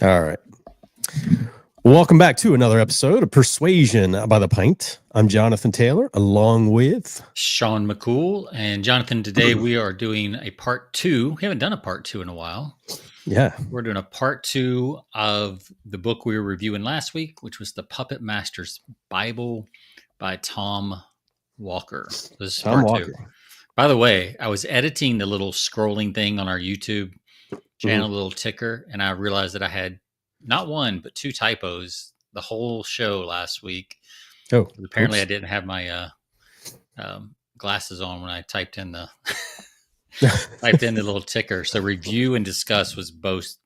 All right. Welcome back to another episode of Persuasion by the Pint. I'm Jonathan Taylor, along with Sean McCool. And Jonathan, today we are doing a part two. We haven't done a part two in a while. Yeah. We're doing a part two of the book we were reviewing last week, which was The Puppet Master's Bible by Tom Walker. This is Tom part Walker. two. By the way, I was editing the little scrolling thing on our YouTube channel, little ticker, and I realized that I had not one, but two typos the whole show last week. Oh, apparently I didn't have my glasses on when I typed in the little ticker. So review and discuss was both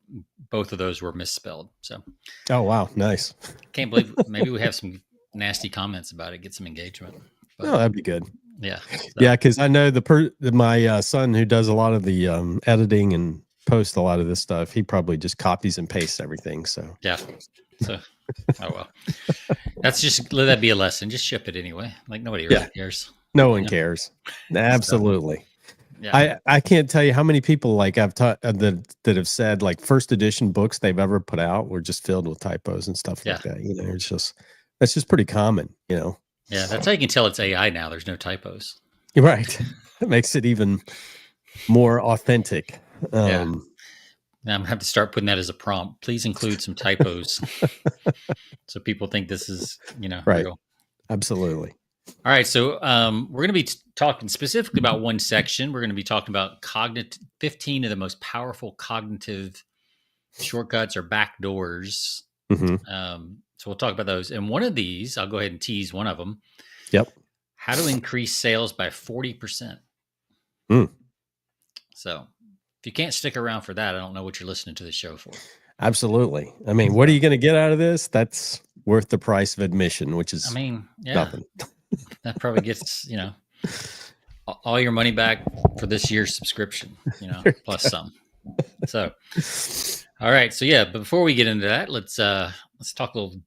of those were misspelled. So, oh wow, nice. Can't believe maybe we have some nasty comments about it, get some engagement. But, that'd be good. Yeah, yeah, because I know my son who does a lot of the editing and post a lot of this stuff, he probably just copies and pastes everything. So yeah, so oh well, let that be a lesson. Just ship it anyway. Like nobody really cares. No one cares. Absolutely. Yeah. I can't tell you how many people like I've taught that have said like first edition books they've ever put out were just filled with typos and stuff like that. You know, that's just pretty common. You know. Yeah, that's how you can tell it's AI now. There's no typos. Right. It makes it even more authentic. Now I'm gonna have to start putting that as a prompt. Please include some typos, so people think this is right. real. Absolutely. All right, so we're going to be talking specifically about one section. We're going to be talking about 15 of the most powerful cognitive shortcuts or backdoors. Mm-hmm. So we'll talk about those. And one of these, I'll go ahead and tease one of them. Yep. How to increase sales by 40%. So if you can't stick around for that, I don't know what you're listening to the show for. Absolutely. I mean, what are you going to get out of this? That's worth the price of admission, which is nothing. That probably gets, all your money back for this year's subscription, plus some. So, all right. So but before we get into that, let's talk a little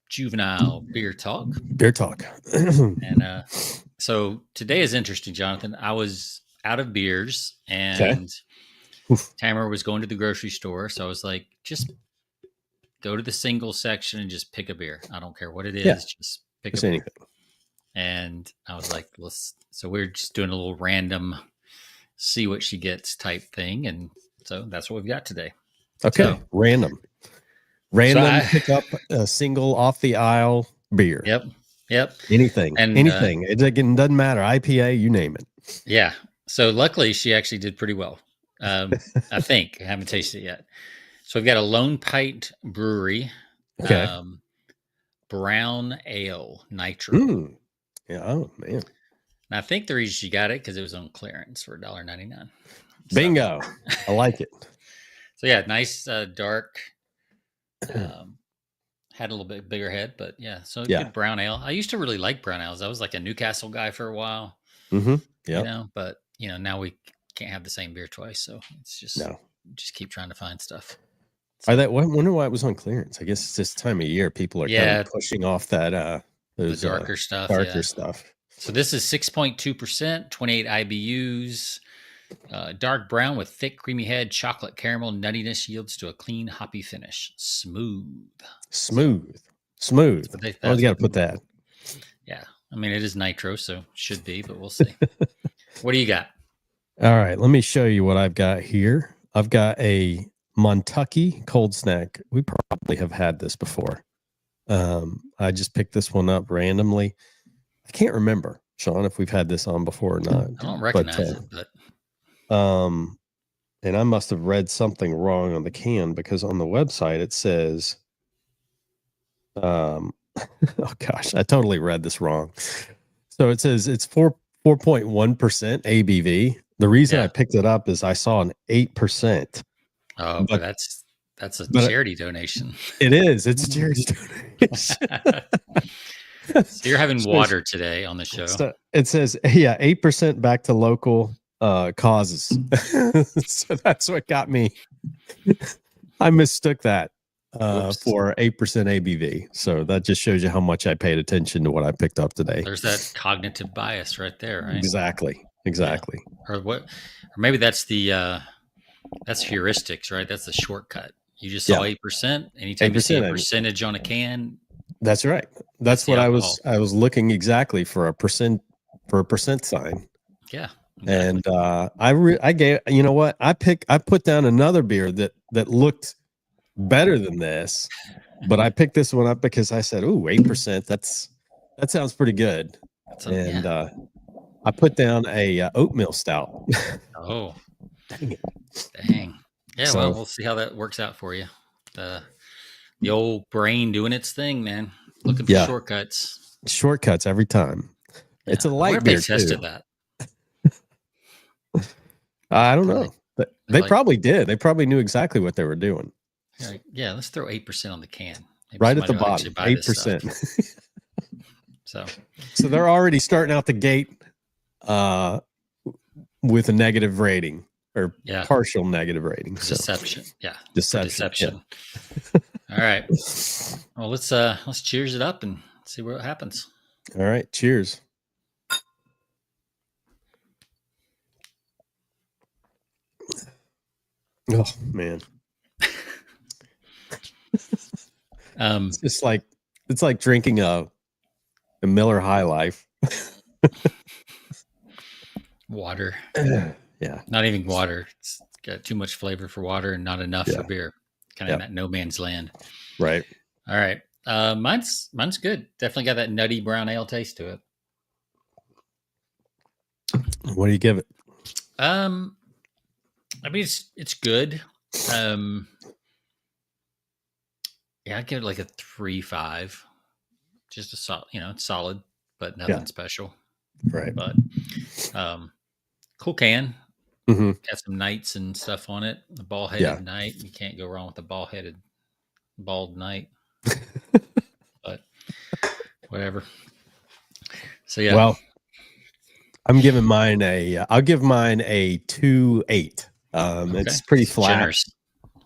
juvenile beer talk. And so today is interesting, Jonathan. I was out of beers and Tamara was going to the grocery store. So I was like, just go to the single section and just pick a beer. I don't care what it is. Just pick a beer. Anything. And I was like, so we're just doing a little random, see what she gets type thing. And so that's what we've got today. Okay. So, random. Pick up a single off the aisle beer. Yep. Anything. It doesn't matter. IPA, you name it. Yeah. So luckily she actually did pretty well. I think. I haven't tasted it yet. So we've got a Lone Pint Brewery. Okay. Brown Ale Nitro. Yeah. Oh man. And I think the reason she got it because it was on clearance for $1.99. Bingo. I like it. So yeah, nice dark. Had a little bit bigger head, but good brown ale. I used to really like brown ales. I was like a Newcastle guy for a while. Mm-hmm. Yeah. But now we can't have the same beer twice, so it's just just keep trying to find stuff. So, I wonder why it was on clearance. I guess it's this time of year people are kind of pushing off that those the darker stuff. So this is 6.2%, 28 IBUs, dark brown with thick, creamy head, chocolate caramel nuttiness yields to a clean, hoppy finish. Smooth. So you got to put that. Yeah. I mean, it is nitro, so should be, but we'll see. What do you got? All right. Let me show you what I've got here. I've got a Montucky cold snack. We probably have had this before. I just picked this one up randomly. I can't remember, Sean, if we've had this on before or not. I don't recognize it, but and I must have read something wrong on the can because on the website it says oh gosh, I totally read this wrong. So it says it's 4.1% ABV. The reason I picked it up is I saw an 8%. Oh, but that's a charity donation. It is. It's a charity donation. So you're having water today on the show. So it says, 8% back to local causes. So that's what got me. I mistook that for 8% ABV. So that just shows you how much I paid attention to what I picked up today. There's that cognitive bias right there, right? Exactly. Yeah. Or maybe that's the that's heuristics, right? That's the shortcut. You just saw 8%. Anytime you see a 8%. percentage on a can, That's right. That's the what alcohol. I was looking exactly for a percent sign. Yeah, exactly. And I gave, you know what? I put down another beer that looked better than this, but I picked this one up because I said, "Ooh, 8%. That sounds pretty good." And I put down a oatmeal stout. Oh, Dang it. dang. Yeah, So, well, we'll see how that works out for you. The old brain doing its thing, man. Looking for yeah, shortcuts. shortcuts every time. It's Yeah. a I wonder light if they beer too. tested that. I don't They're know. like, But they're they like, probably did. They probably knew exactly what they were doing. yeah, let's throw 8% on the can. Maybe Right at somebody the will actually bottom, buy this stuff. 8%. So, So they're already starting out the gate uh, with a negative rating or partial negative rating. So deception. Yeah. deception. Yeah. All right. Well, let's cheers it up and see what happens. All right. Cheers. Oh man. It's like drinking a Miller High Life. Water. Yeah. Not even water. It's got too much flavor for water and not enough for beer. Kind of in that no man's land. Right. All right. Mine's good. Definitely got that nutty brown ale taste to it. What do you give it? I mean it's good. Yeah, I'd give it like a 3.5. Just a solid, it's solid, but nothing special. Right. But cool can. Mm-hmm. Got some knights and stuff on it. The ball-headed knight. You can't go wrong with the bald knight. But whatever. So yeah. Well, I'm giving mine I'll give mine a 2.8. Okay. It's pretty flat. Generous.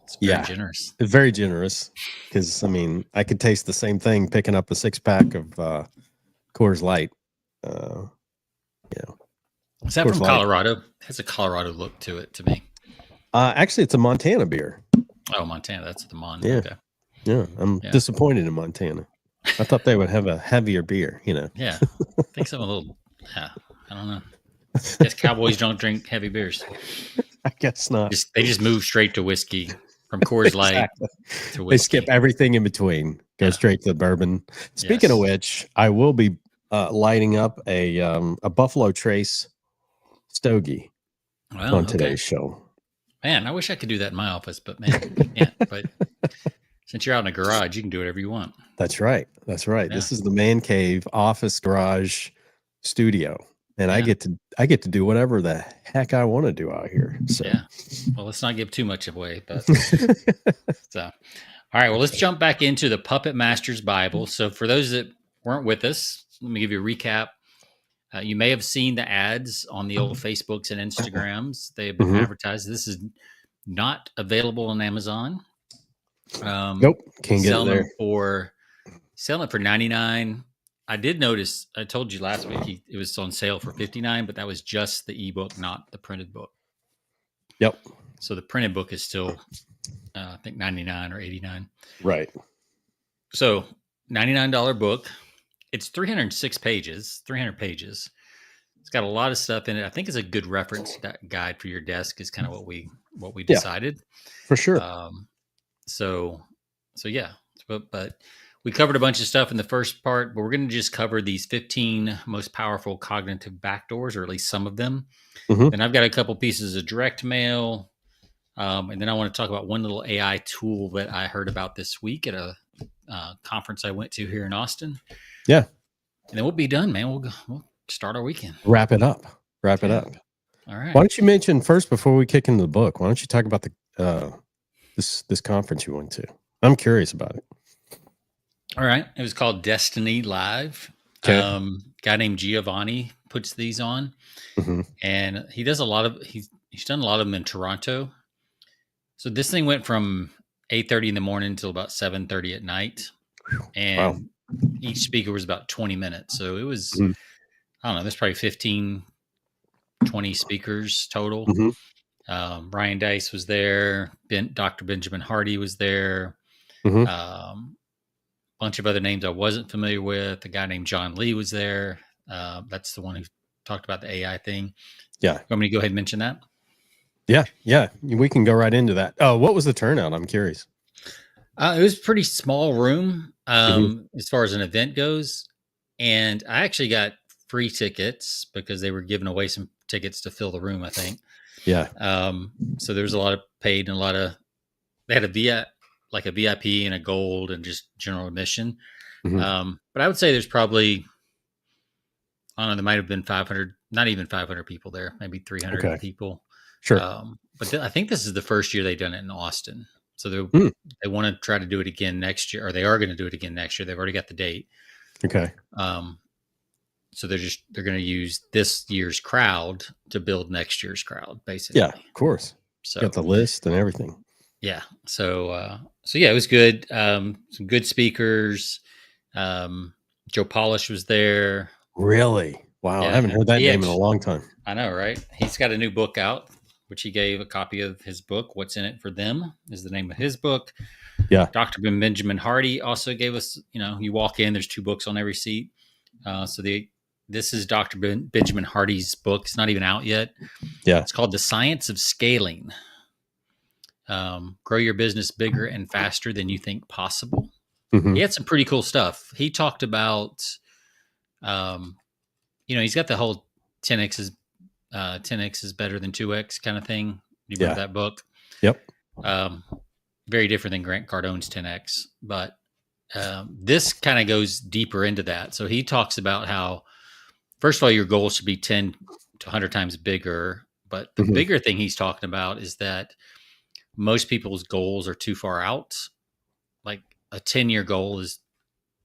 It's very generous. It's very generous because I mean I could taste the same thing picking up a 6-pack of Coors Light. Is that Coors from Colorado? It has a Colorado look to it to me. Actually, it's a Montana beer. Oh, Montana. That's the Mon. Yeah. Okay. Yeah. I'm disappointed in Montana. I thought they would have a heavier beer, Yeah. I think some a little. Yeah. I don't know. I guess cowboys don't drink heavy beers. I guess not. They just move straight to whiskey from Coors Light to whiskey. They skip everything in between. Go straight to the bourbon. Speaking of which, I will be lighting up a Buffalo Trace Stogie on today's show. Man, I wish I could do that in my office, but man, you can't. But since you're out in a garage, you can do whatever you want. That's right. That's right. Yeah. This is the man cave, office, garage, studio, and I get to do whatever the heck I want to do out here. So well, let's not give too much away. But so, all right. Well, let's jump back into the Puppet Master's Bible. So, for those that weren't with us, let me give you a recap. You may have seen the ads on the old Facebooks and Instagrams. They've been advertised. This is not available on Amazon. Nope, can't get it there. Selling it for $99. I did notice. I told you last week it was on sale for $59, but that was just the ebook, not the printed book. Yep. So the printed book is still, I think, $99 or $89. Right. So $99 book. It's 300 pages. It's got a lot of stuff in it. I think it's a good reference guide for your desk is kind of what we decided. For sure. So yeah, but we covered a bunch of stuff in the first part, but we're going to just cover these 15 most powerful cognitive backdoors, or at least some of them. And I've got a couple pieces of direct mail. And then I want to talk about one little AI tool that I heard about this week at a conference I went to here in Austin. Yeah. And then we'll be done, man. We'll start our weekend. Wrap it up. All right. Why don't you mention first, before we kick into the book, why don't you talk about the this conference you went to? I'm curious about it. All right. It was called Destiny Live. Okay. Guy named Giovanni puts these on. And he does he's done a lot of them in Toronto. So this thing went from 8:30 in the morning until about 7:30 at night. And each speaker was about 20 minutes. So it was, I don't know, there's probably 15, 20 speakers total. Ryan Dice was there. Dr. Benjamin Hardy was there. Mm-hmm. Bunch of other names I wasn't familiar with. A guy named John Lee was there. That's the one who talked about the AI thing. Yeah. You want me to go ahead and mention that? Yeah. We can go right into that. Oh, what was the turnout? I'm curious. It was a pretty small room Mhm. as far as an event goes. And I actually got free tickets because they were giving away some tickets to fill the room, I think. Yeah. So there was a lot of paid and a lot of, they had a VIP and a gold and just general admission. Mhm. But I would say there's probably, I don't know, there might have been 500, not even 500 people there, maybe 300 Okay. people. Sure. But I think this is the first year they've done it in Austin. So they want to try to do it again next year, or they are going to do it again next year. They've already got the date. Okay. So they're going to use this year's crowd to build next year's crowd, basically. Yeah, of course. So got the list and everything. Yeah. So yeah, it was good. Some good speakers. Joe Polish was there. Really? Wow. Yeah, I haven't heard that name in a long time. I know, right? He's got a new book out, which he gave a copy of his book. What's in it for them is the name of his book. Yeah. Dr. Benjamin Hardy also gave us, you walk in, there's 2 books on every seat. This is Dr. Benjamin Hardy's book. It's not even out yet. Yeah. It's called The Science of Scaling. Grow your business bigger and faster than you think possible. Mm-hmm. He had some pretty cool stuff. He talked about, he's got the whole 10x is better than 2x kind of thing. You read that book? Yep. Very different than Grant Cardone's 10x, but this kind of goes deeper into that. So he talks about how, first of all, your goal should be 10 to 100 times bigger. But the bigger thing he's talking about is that most people's goals are too far out. Like a 10-year goal is,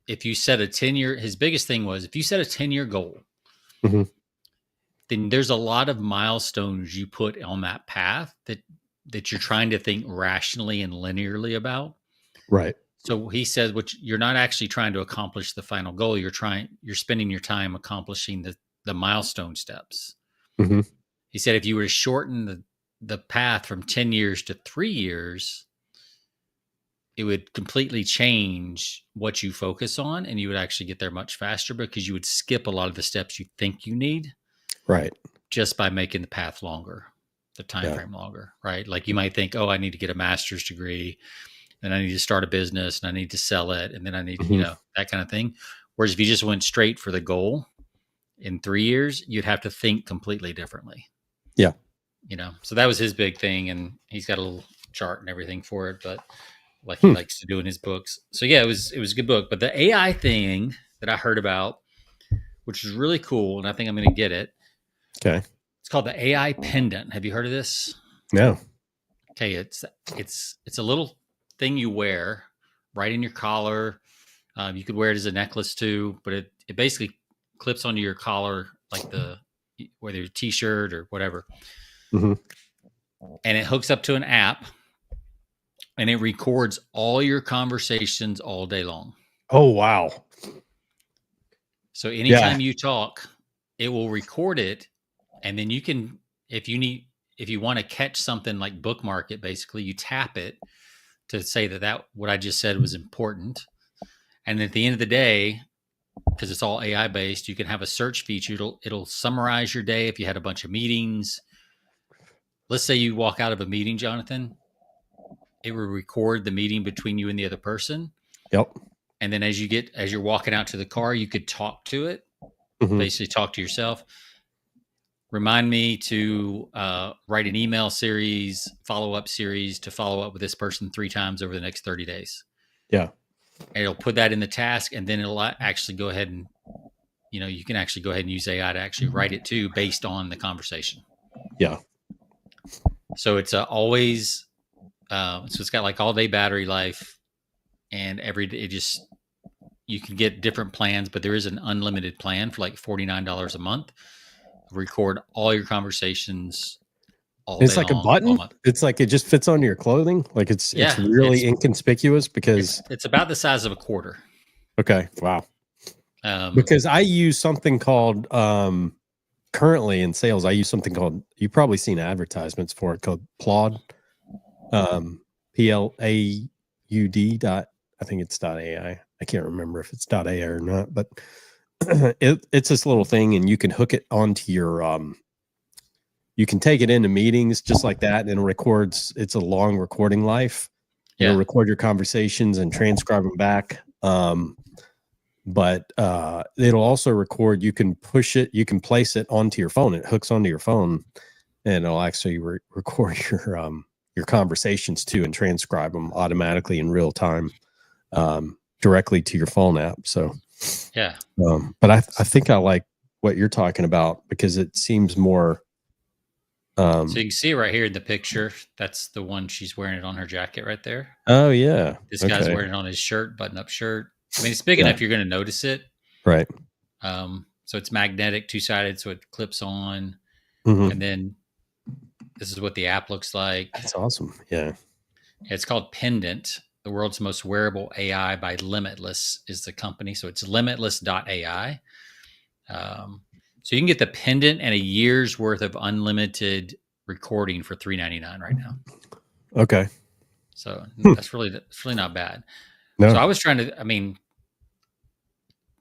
if you set a 10-year, his biggest thing was, if you set a 10-year goal, then there's a lot of milestones you put on that path that you're trying to think rationally and linearly about. Right. So he says, which you're not actually trying to accomplish the final goal. You're spending your time accomplishing the milestone steps. Mm-hmm. He said, if you were to shorten the path from 10 years to 3 years, it would completely change what you focus on, and you would actually get there much faster because you would skip a lot of the steps you think you need. Right. Just by making the path longer, the time frame longer, right? Like you might think, oh, I need to get a master's degree, and I need to start a business, and I need to sell it, and then I need, that kind of thing. Whereas if you just went straight for the goal in 3 years, you'd have to think completely differently. Yeah. So that was his big thing, and he's got a little chart and everything for it, but like he likes to do in his books. So yeah, it was a good book. But the AI thing that I heard about, which is really cool, and I think I'm going to get it. Okay. It's called the AI pendant. Have you heard of this? No. Okay, it's a little thing you wear right in your collar. You could wear it as a necklace too, but it basically clips onto your collar, like whether it's a t-shirt or whatever. Mm-hmm. And it hooks up to an app, and it records all your conversations all day long. Oh, wow. So anytime you talk, it will record it. And then you can, if you want to catch something, like bookmark it, basically you tap it to say that what I just said was important. And at the end of the day, because it's all AI based, you can have a search feature. It'll summarize your day. If you had a bunch of meetings, let's say you walk out of a meeting, Jonathan, it will record the meeting between you and the other person. Yep. And then as you're walking out to the car, you could talk to it, basically talk to yourself. Remind me to write an email series, follow-up series to follow up with this person 3 times over the next 30 days. Yeah. And it'll put that in the task, and then it'll actually go ahead and, you can actually go ahead and use AI to actually write it too, based on the conversation. Yeah. So it's always, so it's got like all day battery life, and every day you can get different plans, but there is an unlimited plan for like $49 a month. Record all your conversations all day long. It's like a button. It's like it just fits on your clothing. Like it's really inconspicuous because it's about the size of a quarter. Okay. Wow. Because I use something called currently in sales, I use something called, you've probably seen advertisements for it, called Plaud, PLAUD dot, I think it's .ai. I can't remember if it's .ai or not, but it's this little thing, and you can hook it onto your, you can take it into meetings just like that, and it records. It's a long recording life. It'll record your conversations and transcribe them back. But it'll also record. You can push it. You can place it onto your phone. It hooks onto your phone, and it'll actually record your conversations too, and transcribe them automatically in real time, directly to your phone app. So yeah. But I think I like what you're talking about, because it seems more. So you can see it right here in the picture. That's the one she's wearing it on her jacket right there. Oh yeah. This guy's wearing it on his shirt, button-up shirt. I mean, it's big enough you're going to notice it. Right. So it's magnetic, two-sided, so it clips on. Mm-hmm. And then this is what the app looks like. That's awesome. Yeah. It's called Pendant. The world's most wearable AI by Limitless is the company. So it's limitless.ai. So you can get the Pendant and a year's worth of unlimited recording for $3.99 right now. Okay. So that's really not bad. No. So I was trying to, I mean,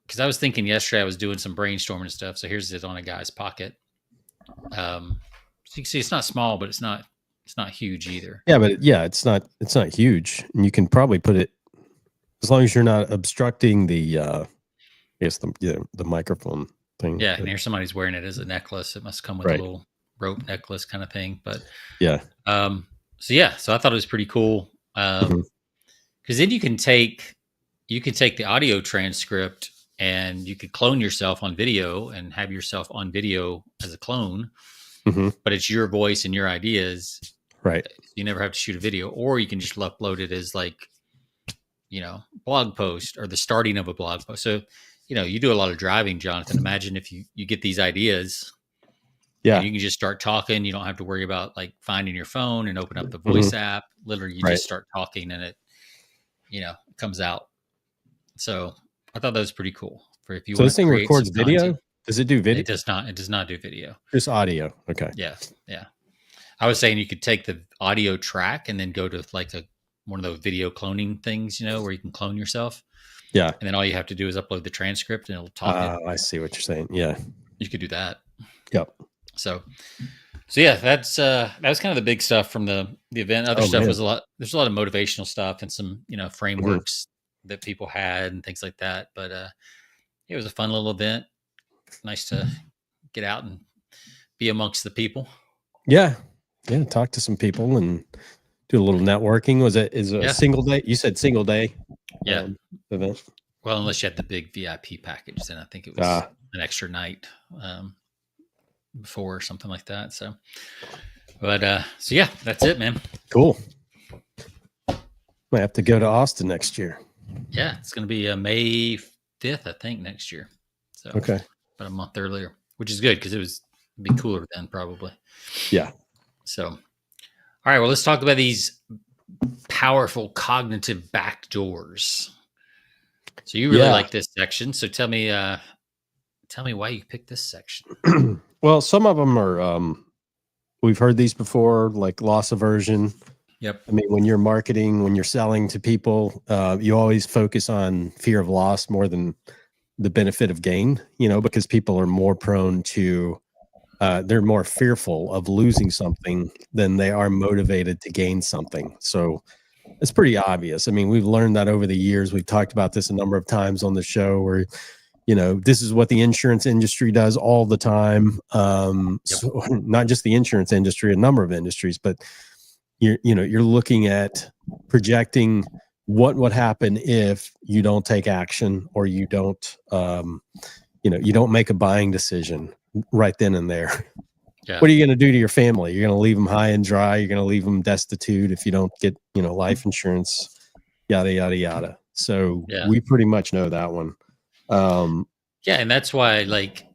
because I was thinking yesterday, I was doing some brainstorming and stuff. So here's it on a guy's pocket. So you can see it's not small, but it's not huge either. Yeah, but it's not huge, and you can probably put it, as long as you're not obstructing the, I guess the microphone thing. Yeah, and here somebody's wearing it as a necklace. It must come with a little rope necklace kind of thing. But yeah. So I thought it was pretty cool. Because then you can take the audio transcript and you could clone yourself on video and have yourself on video as a clone. But it's your voice and your ideas. Right. You never have to shoot a video, or you can just upload it as like, blog post or the starting of a blog post. So, you do a lot of driving, Jonathan. Imagine if you get these ideas. Yeah. You can just start talking. You don't have to worry about like finding your phone and open up the voice app. Literally, you just start talking and it, comes out. So I thought that was pretty cool. For if you want to create, this thing records video? Content. Does it do video? It does not. It does not do video. Just audio. Okay. Yeah. Yeah. I was saying you could take the audio track and then go to like one of those video cloning things, where you can clone yourself. Yeah. And then all you have to do is upload the transcript and it'll talk. I see what you're saying. Yeah. You could do that. Yep. So yeah, that was kind of the big stuff from the event. Other stuff was there's a lot of motivational stuff and some, frameworks that people had and things like that. But it was a fun little event. Nice to get out and be amongst the people. Yeah. Yeah. Talk to some people and do a little networking. Is it a single day? You said single day. Yeah. Event. Well, unless you had the big VIP package, then I think it was an extra night before or something like that. So, but so yeah, that's it, man. Cool. Might have to go to Austin next year. Yeah, it's going to be May 5th, I think, next year. So okay, about a month earlier, which is good because it'd be cooler then, probably. Yeah. So, all right. Well, let's talk about these powerful cognitive backdoors. So you really like this section. So tell me why you picked this section. Well, some of them are, we've heard these before, like loss aversion. Yep. I mean, when you're marketing, when you're selling to people, you always focus on fear of loss more than the benefit of gain, because people are more prone to, they're more fearful of losing something than they are motivated to gain something. So it's pretty obvious. I mean, we've learned that over the years. We've talked about this a number of times on the show where, this is what the insurance industry does all the time. So not just the insurance industry, a number of industries, but you're looking at projecting what would happen if you don't take action or you don't, you don't make a buying decision right then and there. Yeah. What are you going to do to your family? You're going to leave them high and dry. You're going to leave them destitute if you don't get, life insurance, yada, yada, yada. So we pretty much know that one. And that's why, like,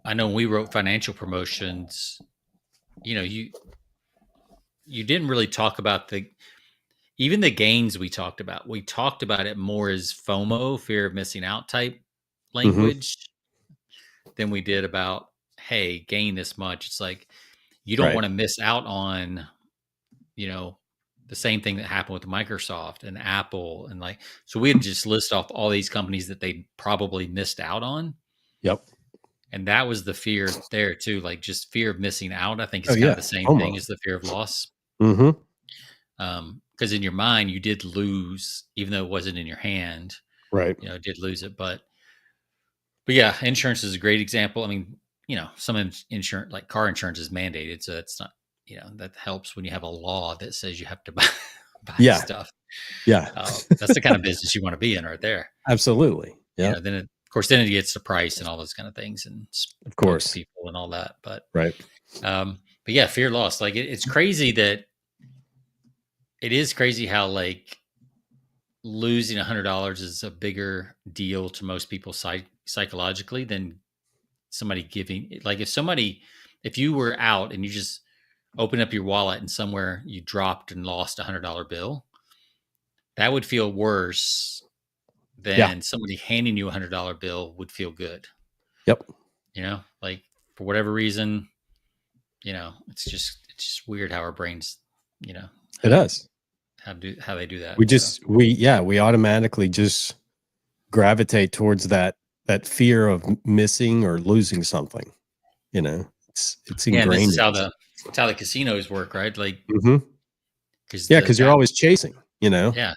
I know when we wrote financial promotions, you didn't really talk about even the gains we talked about. We talked about it more as FOMO, fear of missing out type language than we did about, hey, gain this much. It's like you don't Right. want to miss out on, the same thing that happened with Microsoft and Apple. And like, so we'd just list off all these companies that they probably missed out on. Yep. And that was the fear there too. Like just fear of missing out, I think Oh is kind of yeah. the same thing as Almost. the fear of loss. Mm-hmm. Because in your mind you did lose, even though it wasn't in your hand, Right. did lose it. But yeah, insurance is a great example. I mean, some insurance, like car insurance, is mandated, so that's not, that helps when you have a law that says you have to buy Yeah. stuff. Yeah. That's the kind of business you want to be in, right there. Absolutely. Yeah. Then of course, then it gets the price and all those kind of things, and Of course. spokespeople and all that. But Right. but yeah, fear loss. Like it's crazy that it is crazy how like losing $100 is a bigger deal to most people psychologically than somebody giving. Like if you were out and you just open up your wallet and somewhere you dropped and lost $100 bill, that would feel worse Yeah. than somebody handing you $100 bill would feel good. Yep. Like for whatever reason, it's just weird how our brains, It does. how they do that. We automatically just gravitate towards that fear of missing or losing something. It's ingrained. And this is how the casinos work, right? Like, because you're always chasing. Yeah,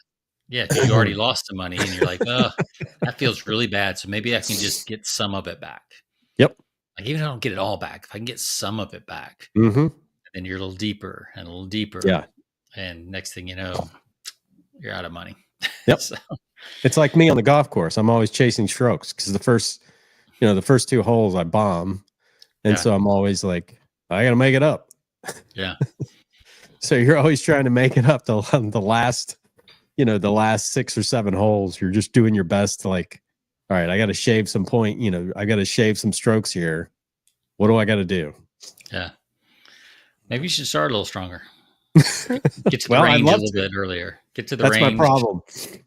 because you already lost the money, and you're like, oh, that feels really bad. So maybe I can just get some of it back. Yep. Like even if I don't get it all back, if I can get some of it back, then you're a little deeper and a little deeper. Yeah. And next thing you know, you're out of money. Yep. So, it's like me on the golf course. I'm always chasing strokes because the first 2 holes I bomb. And so I'm always like, I got to make it up. Yeah. So you're always trying to make it up the last 6 or 7 holes. You're just doing your best to like, all right, I got to shave some point. I got to shave some strokes here. What do I got to do? Yeah. Maybe you should start a little stronger. Get to the range a little bit earlier. Get to the range. That's my problem.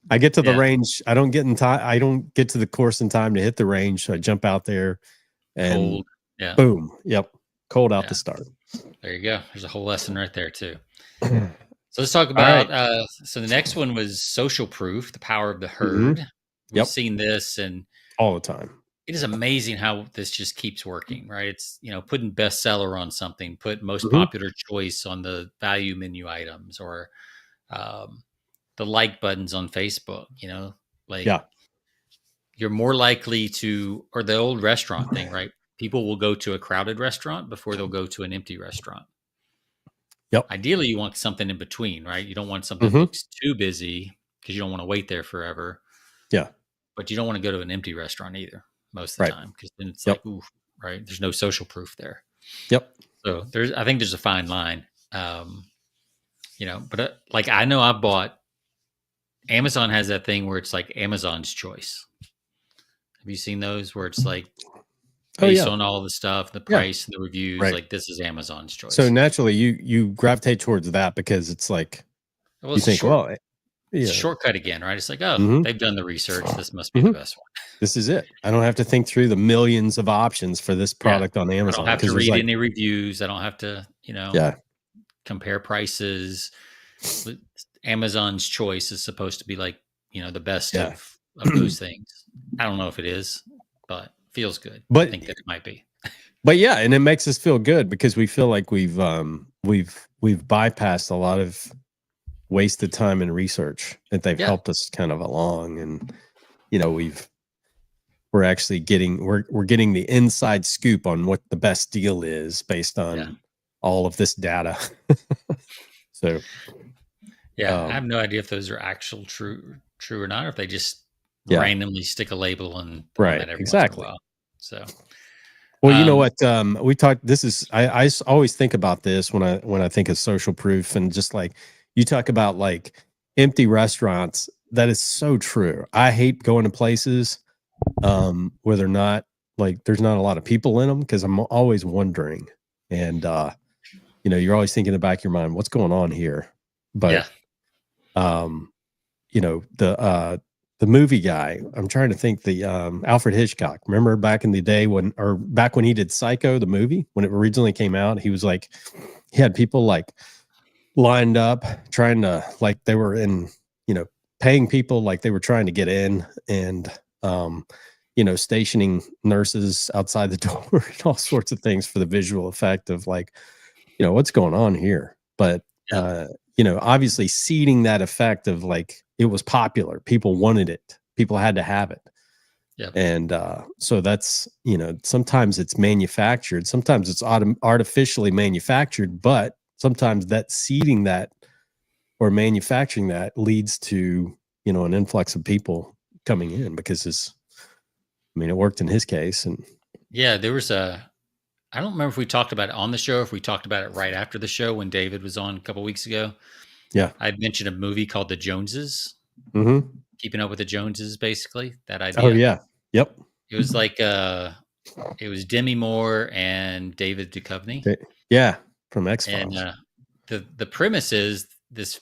I get to the range. I don't get in time. I don't get to the course in time to hit the range. So I jump out there and cold. Yeah. Boom. Yep. Cold out the start. There you go. There's a whole lesson right there too. So let's talk about, so the next one was social proof, the power of the herd. We've seen this and all the time. It is amazing how this just keeps working, right? It's, putting bestseller on something, put most popular choice on the value menu items, or the like buttons on Facebook, you're more likely to, or the old restaurant thing, right? People will go to a crowded restaurant before they'll go to an empty restaurant. Yep. Ideally, you want something in between, right? You don't want something that looks too busy because you don't want to wait there forever. Yeah. But you don't want to go to an empty restaurant either most of the time, because then it's like, ooh, right? There's no social proof there. Yep. So I think there's a fine line. But like I know I bought, Amazon has that thing where it's like Amazon's choice. Have you seen those where it's like based on all the stuff, the price and the reviews, like this is Amazon's choice. So naturally you gravitate towards that because it's like, you think, it's a shortcut again, right? It's like, they've done the research. This must be the best one. This is it. I don't have to think through the millions of options for this product on Amazon. I don't have to read any reviews. I don't have to, compare prices. Amazon's choice is supposed to be like, the best of those things. I don't know if it is, but feels good. But I think that it might be. But yeah, and it makes us feel good because we feel like we've bypassed a lot of wasted time and research that they've helped us kind of along, and we're actually getting the inside scoop on what the best deal is based on all of this data. So I have no idea if those are actual true or not, or if they just randomly stick a label on that every once in a while. So well, you know what? We talked. This is I always think about this when I think of social proof, and just like you talk about like empty restaurants. That is so true. I hate going to places where they're not like there's not a lot of people in them, because I'm always wondering, and you're always thinking in the back of your mind, what's going on here? But the the movie guy. I'm trying to think the Alfred Hitchcock. Remember back in the day back when he did Psycho, the movie, when it originally came out, he was like, he had people like lined up trying to, like they were in, paying people like they were trying to get in, and stationing nurses outside the door and all sorts of things for the visual effect of like, what's going on here. But obviously seeding that effect of like, it was popular, people wanted it, people had to have it. And so that's, sometimes it's manufactured, sometimes it's artificially manufactured, but sometimes that seeding that or manufacturing that leads to, an influx of people coming in because it worked in his case. And there was I don't remember if we talked about it on the show or if we talked about it right after the show when David was on a couple weeks ago. Yeah. I mentioned a movie called The Joneses. Mm-hmm. Keeping Up with the Joneses, basically, that idea. Oh, yeah. Yep. It was like it was Demi Moore and David Duchovny. Yeah, from X-Files. And the premise is this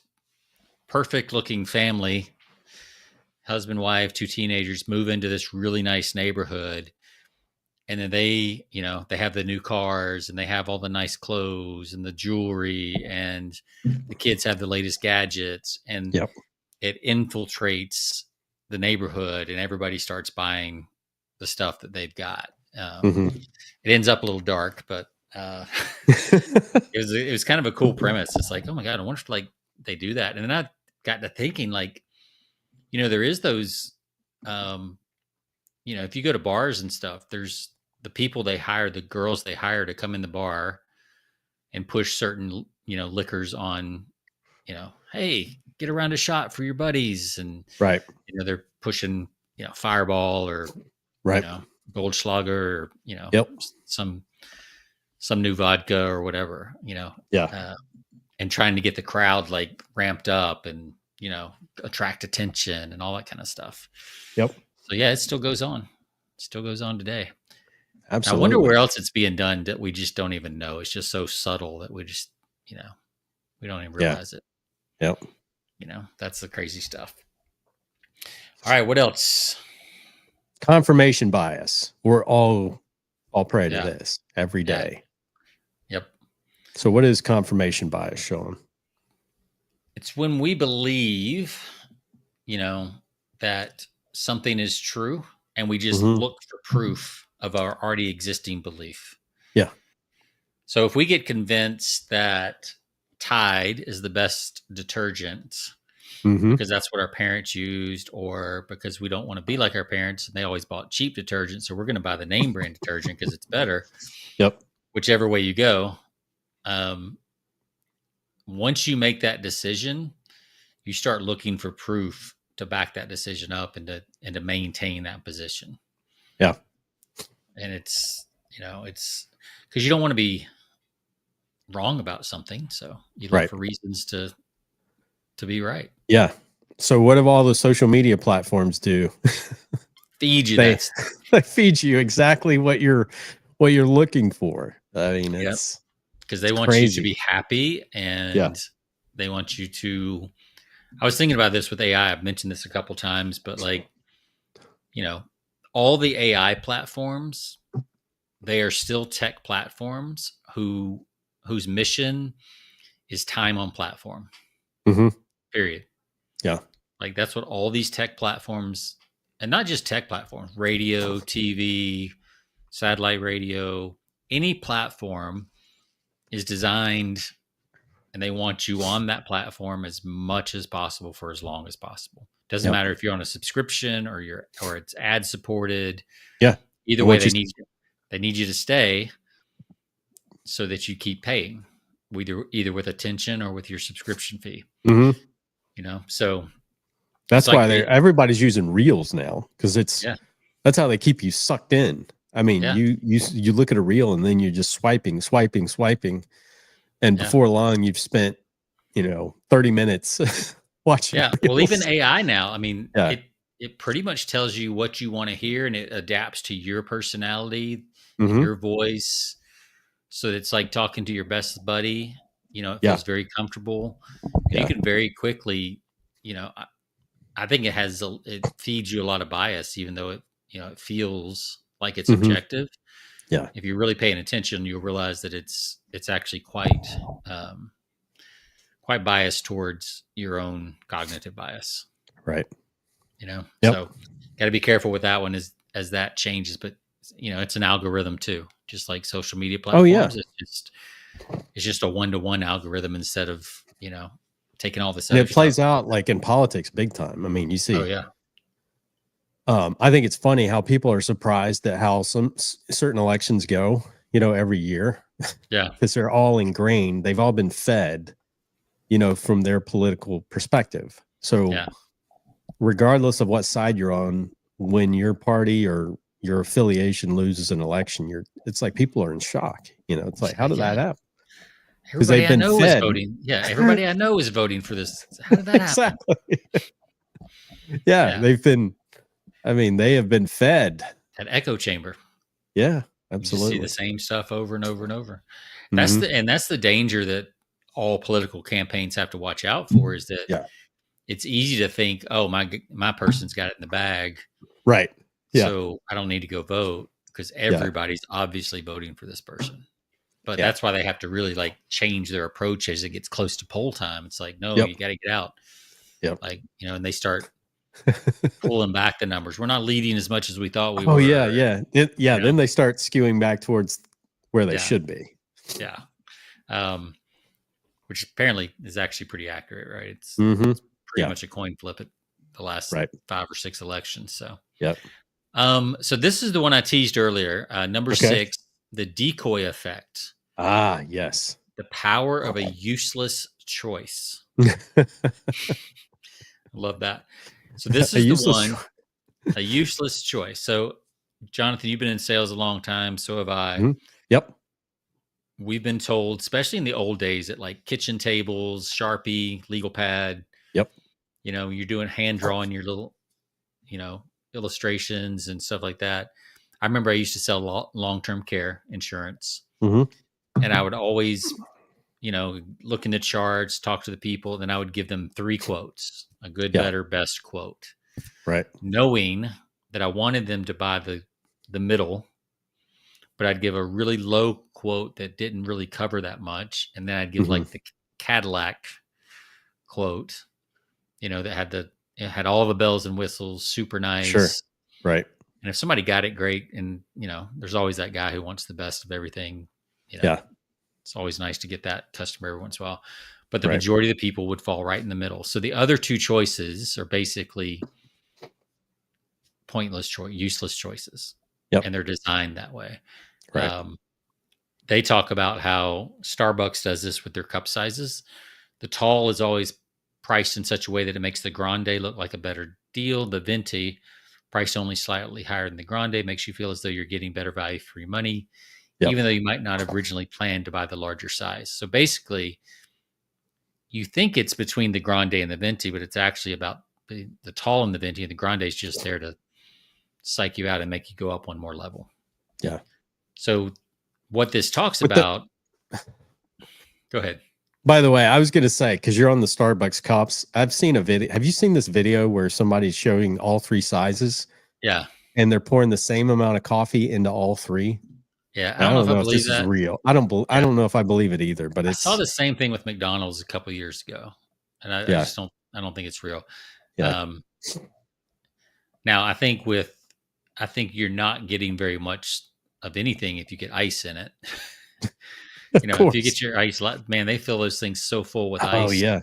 perfect looking family, husband, wife, two teenagers, move into this really nice neighborhood. And then they have the new cars and they have all the nice clothes and the jewelry, and the kids have the latest gadgets, and it infiltrates the neighborhood and everybody starts buying the stuff that they've got. It ends up a little dark, but it was kind of a cool premise. It's like, oh my God, I wonder if like they do that. And then I got to thinking, like, there is those, if you go to bars and stuff, there's the people they hire, the girls they hire to come in the bar and push certain, liquors on, hey, get around a shot for your buddies. And, right. They're pushing, Fireball or, right. Goldschlager or, some new vodka or whatever, and trying to get the crowd like ramped up and, attract attention and all that kind of stuff. Yep. So yeah, it still goes on. It still goes on today. Absolutely. I wonder where else it's being done that we just don't even know. It's just so subtle that we just, we don't even realize it. Yep. That's the crazy stuff. All right. What else? Confirmation bias. We're all prey to this every day. Yep. So what is confirmation bias, Sean? It's when we believe, that something is true and we just look for proof of our already existing belief. Yeah. So if we get convinced that Tide is the best detergent because that's what our parents used, or because we don't want to be like our parents and they always bought cheap detergent, so we're going to buy the name brand detergent because it's better. Yep. Whichever way you go. Once you make that decision, you start looking for proof to back that decision up and to maintain that position. Yeah. And it's because you don't want to be wrong about something. So you look for reasons to be right. Yeah. So what do all the social media platforms do? Feed you they feed you exactly what you're looking for. I mean, it's because they want you to be happy and they want you to. I was thinking about this with AI. I've mentioned this a couple times, but like, all the AI platforms, they are still tech platforms whose mission is time on platform. Period. Yeah. Like that's what all these tech platforms, and not just tech platforms, radio, TV, satellite radio, any platform is designed, and they want you on that platform as much as possible for as long as possible. Doesn't matter if you're on a subscription or it's ad supported. Yeah. Either way, they need you to stay so that you keep paying, either with attention or with your subscription fee. So that's why everybody's using Reels now, because that's how they keep you sucked in. I mean, you look at a reel and then you're just swiping, and before long you've spent 30 minutes watching. Yeah, well, even AI now, I mean, it pretty much tells you what you want to hear, and it adapts to your personality and your voice. So it's like talking to your best buddy. It feels very comfortable. And you can very quickly, I think it feeds you a lot of bias, even though it feels like it's Hmm. objective. Yeah. If you're really paying attention, you'll realize that it's actually um, quite biased towards your own cognitive bias. Right. Yep. So got to be careful with that one as that changes. But it's an algorithm too, just like social media Oh yeah. platforms. It's just a one-to-one algorithm instead of taking all this And other it stuff. plays out like in politics big time. I mean, you Oh see, yeah, I think it's funny how people are surprised at how some certain elections go, every year, yeah, because they're all ingrained. They've all been fed, from their political perspective. So yeah. regardless of what side you're on, when your party or your affiliation loses an election, it's like people are in shock. It's like, how did Yeah. that happen? Because Everybody they've I been know is fed. voting. Yeah, everybody I know is voting for this. How did that happen? Exactly. Yeah, Yeah, they have been fed. that echo chamber. Yeah, You just see the absolutely. same stuff over and over and over. Hmm. That's the danger that all political campaigns have to watch out for, is that Yeah. it's easy to think, oh, my person's got it in the bag, Right. Yeah. so I don't need to go vote because Yeah. everybody's obviously voting for this person. But Yeah. that's why they have to really change their approach as it gets close to poll time. It's like, no, Yep. you got to get out. Yep. And they start pulling back the numbers. We're not leading as much as we thought we Oh yeah, were. yeah. You know, Then they start skewing back towards where they yeah, should be. yeah. Which apparently is actually pretty accurate, right? Hmm. It's pretty Yeah. much a coin flip at the last Right. 5 or 6 elections. So, Yep. so this is the one I teased earlier. Number Okay. 6, the decoy effect, Ah, yes. the power of a useless choice. Love that. So this A is the useless. one, a useless choice. So, Jonathan, you've been in sales a long time. So have I. Mhm. Yep. We've been told, especially in the old days, that like kitchen tables, Sharpie, legal pad, Yep. you're doing hand drawing your little, illustrations and stuff like that. I remember I used to sell long-term care insurance, Hmm. and I would always, look in the charts, talk to the people, then I would give them 3 quotes, a good, Yeah. better, best quote, Right. knowing that I wanted them to buy the middle, but I'd give a really low quote that didn't really cover that much, and then I'd give Hmm. like the Cadillac quote, it had all the bells and whistles, super Sure. nice. Right. And if somebody got it, great. And there's always that guy who wants the best of everything. Yeah. It's always nice to get that customer every once in a while. But the Right. majority of the people would fall right in the middle. So the other 2 choices are basically useless choices. Yep. And they're designed that way. Right. They talk about how Starbucks does this with their cup sizes. The tall is always priced in such a way that it makes the grande look like a better deal. The venti, priced only slightly higher than the grande, makes you feel as though you're getting better value for your money, Yep. even though you might not have originally planned to buy the larger size. So basically, you think it's between the grande and the venti, but it's actually about the tall and the venti, and the grande is just there to psych you out and make you go up one more level. Yeah. So what this talks about, go ahead. By the way, I was going to say, because you're on the Starbucks cups, I've seen a video. Have you seen this video where somebody's showing all 3 sizes? Yeah. And they're pouring the same amount of coffee into all 3? Yeah. I don't know if this that. is real. I don't know if I believe it either, but I saw the same thing with McDonald's a couple of years ago, and I just don't think it's real. Yeah. Now I think you're not getting very much of anything if you get ice in it. If you get your ice, man, they fill those things so full with ice. Oh yeah.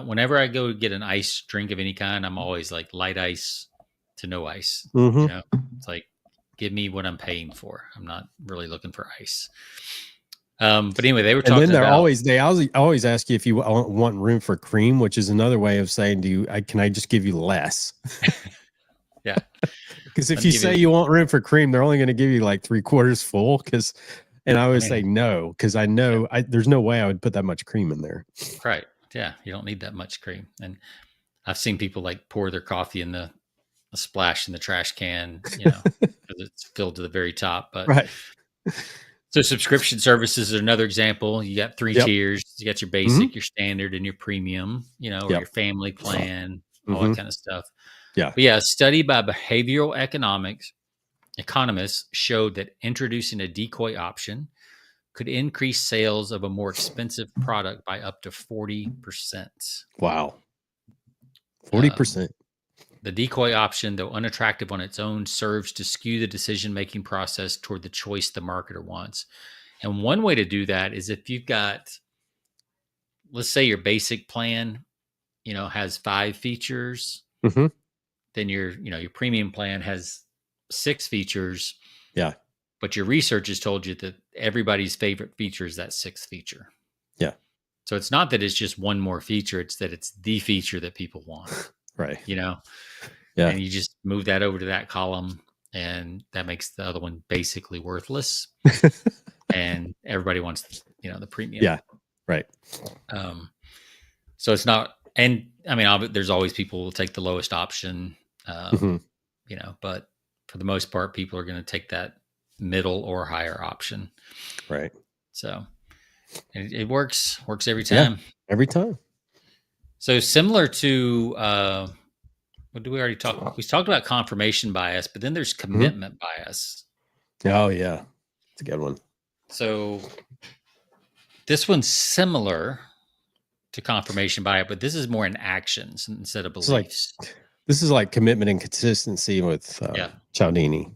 Whenever I go get an ice drink of any kind, I'm always like light ice to no ice. Mm-hmm. It's like, give me what I'm paying for. I'm not really looking for ice. But anyway, they were talking about. They always ask you if you want room for cream, which is another way of saying, can I just give you less? Yeah. Because if you say you want room for cream, they're only going to give you like 3/4 full. And I always say no, because I know there's no way I would put that much cream in there. Right. Yeah. You don't need that much cream. And I've seen people like pour their coffee in the splash in the trash can, because it's filled to the very top. But right. So subscription services are another example. You got 3 tiers. You got your basic, your standard, and your premium, or your family plan. all that kind of stuff. Yeah. But yeah, a study by behavioral economists showed that introducing a decoy option could increase sales of a more expensive product by up to 40%. Wow. 40%. The decoy option, though unattractive on its own, serves to skew the decision-making process toward the choice the marketer wants. And one way to do that is if you've got, let's say your basic plan, has 5 features, then your premium plan has 6 features. Yeah. But your research has told you that everybody's favorite feature is that 6th feature. Yeah. So it's not that it's just one more feature, it's that it's the feature that people want. Right. Yeah. And you just move that over to that column, and that makes the other one basically worthless. And everybody wants, the premium. Yeah. Right. So it's not, and I mean, there's always people who will take the lowest option, but for the most part, people are going to take that middle or higher option. Right. So it works every time. Yeah, every time. So similar to, what do we already talk about? We talked about confirmation bias, but then there's commitment bias. Oh yeah. It's a good one. So this one's similar to confirmation bias, but this is more in actions instead of beliefs. This is like commitment and consistency with Cialdini.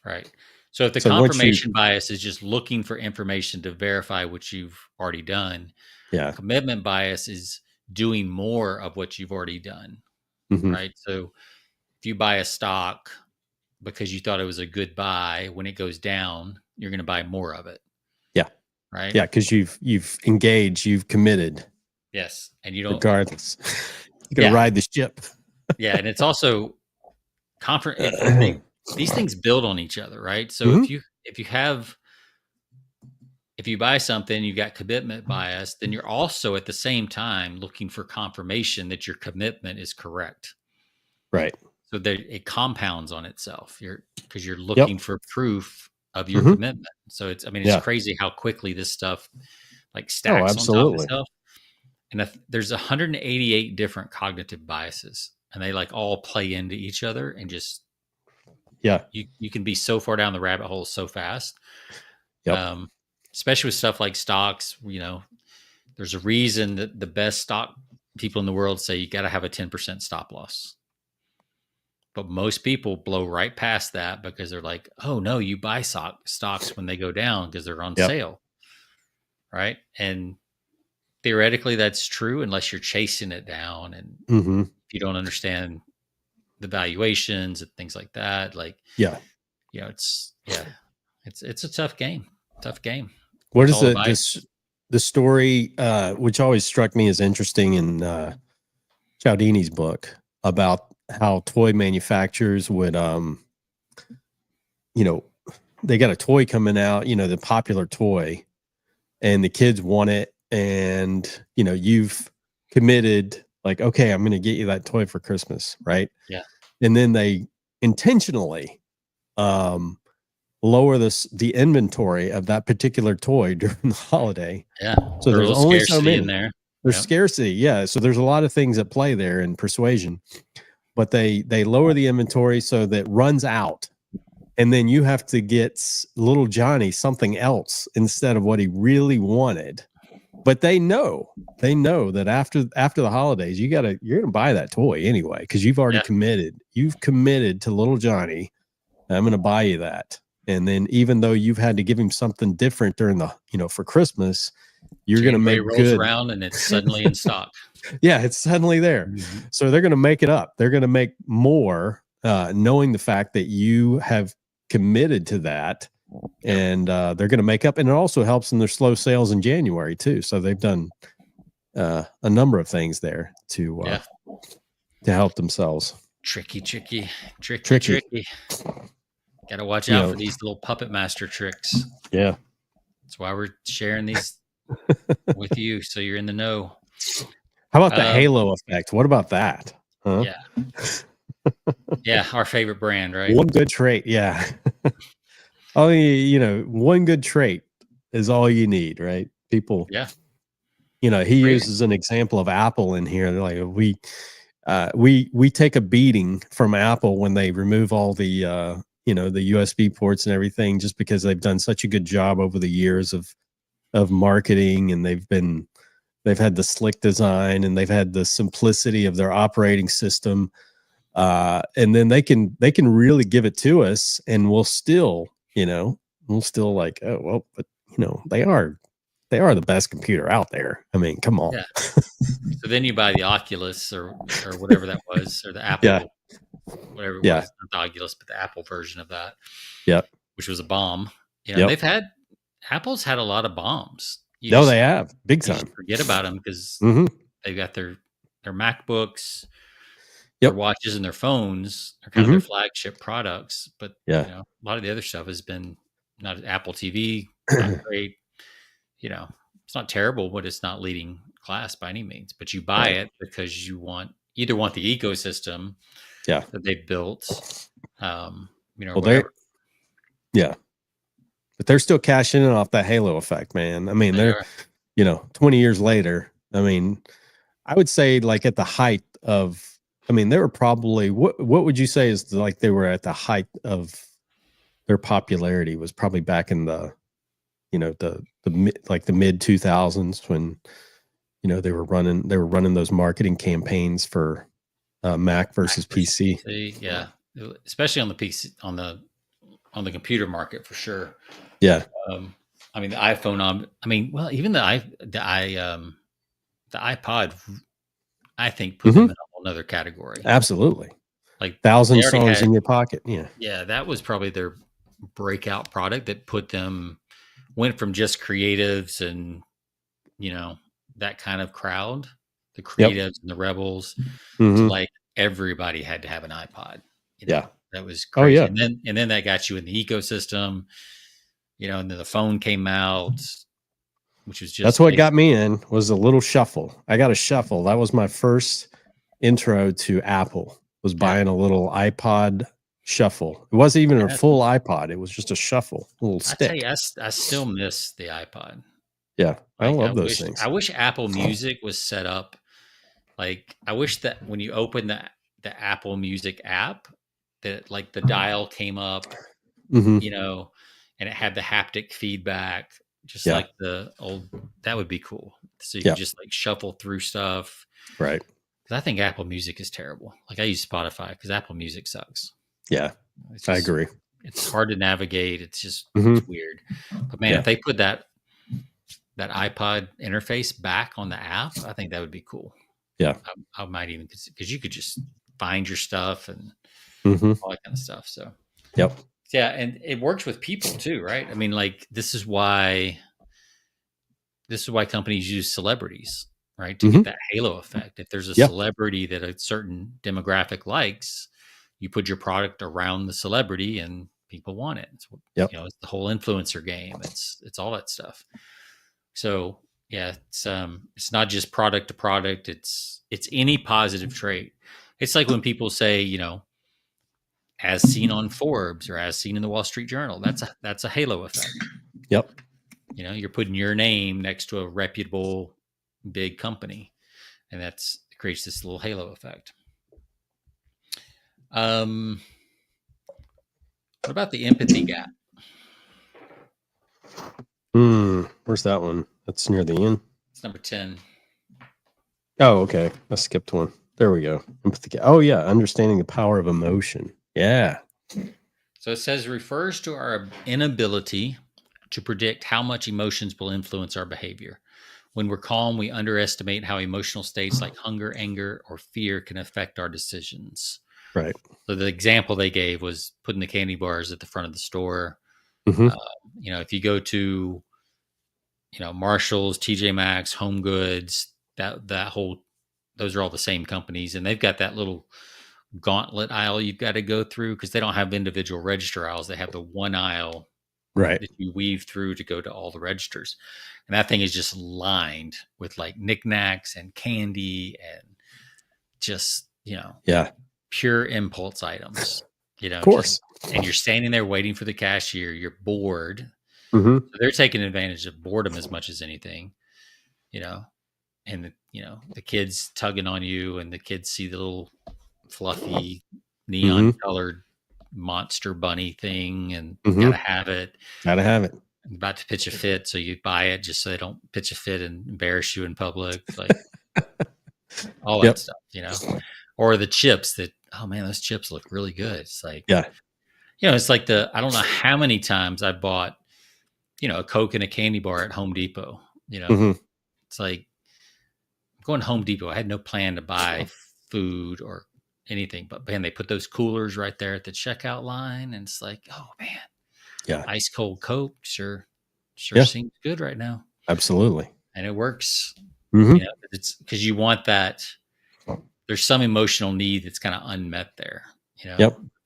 Right. So if the confirmation bias is just looking for information to verify what you've already done, commitment bias is doing more of what you've already done. Right. So if you buy a stock because you thought it was a good buy, when it goes down, you're going to buy more of it. Yeah. Right. Yeah. Because you've engaged, you've committed. Yes. And you don't, regardless, you're going to ride the ship. Yeah. And it's also these things build on each other, right? So if you buy something, you've got commitment bias, then you're also at the same time looking for confirmation that your commitment is correct. Right. So it compounds on itself. Because you're looking for proof of your commitment. So it's crazy how quickly this stuff like stacks on top of itself. And there's 188 different cognitive biases, and they like all play into each other, and just you can be so far down the rabbit hole so fast. Especially with stuff like stocks. There's a reason that the best stock people in the world say you got to have a 10% stop loss, but most people blow right past that because they're like, oh no, you buy stocks when they go down because they're on sale, right? And theoretically that's true unless you're chasing it down, and if you don't understand the valuations and things like that, it's a tough game. What is the story which always struck me as interesting in Cialdini's book about how toy manufacturers would they got a toy coming out, the popular toy, and the kids want it, and you've committed, like, okay, I'm going to get you that toy for Christmas, right? Yeah. And then they intentionally lower the inventory of that particular toy during the holiday. Yeah. So there's only so many in there. There's scarcity. Yeah. So there's a lot of things at play there in Persuasion, but they lower the inventory so that it runs out. And then you have to get little Johnny something else instead of what he really wanted. But they know that after the holidays, you're going to buy that toy anyway, because you've already committed. You've committed to little Johnny. I'm going to buy you that. And then even though you've had to give him something different during the, for Christmas, you're going to make rolls good. Around and it's suddenly in stock. Yeah, it's suddenly there. So they're going to make it up. They're going to make more, knowing the fact that you have committed to that. And they're going to make up. And it also helps in their slow sales in January too. So they've done a number of things there to help themselves. Tricky. Got to watch out for these little puppet master tricks. Yeah. That's why we're sharing these with you, so you're in the know. How about the halo effect? What about that? Huh? Yeah. Yeah, our favorite brand, right? One good trait, yeah. One good trait is all you need, right? People, he uses an example of Apple in here. They're like, we take a beating from Apple when they remove all the the USB ports and everything, just because they've done such a good job over the years of marketing, and they've had the slick design, and they've had the simplicity of their operating system, and then they can really give it to us, and we'll still like, oh well, but they are the best computer out there. I mean, come on. Yeah. So then you buy the Oculus or whatever that was, or the Apple, Yeah. whatever it Yeah. was, not the Oculus, but the Apple version of that. Yeah. Which was a bomb. Yep. Apple's had a lot of bombs. They have big You time. just forget about them because they've got their MacBooks, their watches, and their phones are kind of their flagship products. But a lot of the other stuff has been not Apple TV, not great. It's not terrible, but it's not leading class by any means. But you buy it because you either want the ecosystem that they've built, whatever. But they're still cashing in off that halo effect, man. I mean, they're 20 years later. I mean, I would say like at the height of, they were probably, what would you say is like they were at the height of their popularity was probably back in the the mid 2000s when they were running those marketing campaigns for Mac versus PC. Yeah, especially on the PC, on the computer market for sure. Yeah. The iPhone. Even the iPod, I think put them in a whole nother category. Absolutely. Like 1,000 songs in your pocket. Yeah. Yeah, that was probably their breakout product that went from just creatives and that kind of crowd, the creatives and the rebels, to like everybody had to have an iPod. That was crazy. And then that got you in the ecosystem, and then the phone came out, which was just, that's what got me in, was a little shuffle. I got a shuffle. That was my first intro to Apple, was buying a little iPod shuffle. It wasn't even a full iPod. It was just a shuffle, a little stick. I tell you, I still miss the iPod. Yeah. I love those things. I wish Apple Music was set up. Like, I wish that when you open the Apple Music app, that like the dial came up, and it had the haptic feedback, just like the old. That would be cool. So you can just like shuffle through stuff, right? Because I think Apple Music is terrible. Like, I use Spotify because Apple Music sucks. Yeah, I agree. It's hard to navigate. It's just it's weird. But man, if they put that iPod interface back on the app, I think that would be cool. Yeah, I might even, because you could just find your stuff and all that kind of stuff. So yeah, and it works with people too, right? I mean, like, this is why companies use celebrities, right, to get that halo effect. If there's a celebrity that a certain demographic likes, you put your product around the celebrity and people want it. It's, it's the whole influencer game. It's all that stuff. So yeah, it's not just product to product. It's any positive trait. It's like when people say, as seen on Forbes or as seen in the Wall Street Journal, that's a halo effect. Yep. You're putting your name next to a reputable big company, and it creates this little halo effect. What about the empathy gap? Where's that one? That's near the end. It's number 10. Oh, okay. I skipped one. There we go. Empathy gap. Oh, yeah. Understanding the power of emotion. Yeah. So it says, refers to our inability to predict how much emotions will influence our behavior. When we're calm, we underestimate how emotional states like hunger, anger, or fear can affect our decisions. Right. So the example they gave was putting the candy bars at the front of the store. If you go to, Marshall's, TJ Maxx, Home Goods, those are all the same companies, and they've got that little gauntlet aisle you've got to go through because they don't have individual register aisles. They have the one aisle that you weave through to go to all the registers. And that thing is just lined with like knickknacks and candy and just, pure impulse items, of course. And you're standing there waiting for the cashier. You're bored. So they're taking advantage of boredom as much as anything, and the kids tugging on you, and the kids see the little fluffy neon colored monster bunny thing, and gotta have it. Gotta have it. I'm about to pitch a fit, so you buy it just so they don't pitch a fit and embarrass you in public, like all that stuff, or the chips that, oh man, those chips look really good. It's like, it's like I don't know how many times I bought, a Coke and a candy bar at Home Depot. It's like I'm going to Home Depot. I had no plan to buy food or anything, but man, they put those coolers right there at the checkout line, and it's like, oh man, ice cold Coke sure seems good right now. Absolutely, and it works. It's because you want that. There's some emotional need that's kind of unmet there.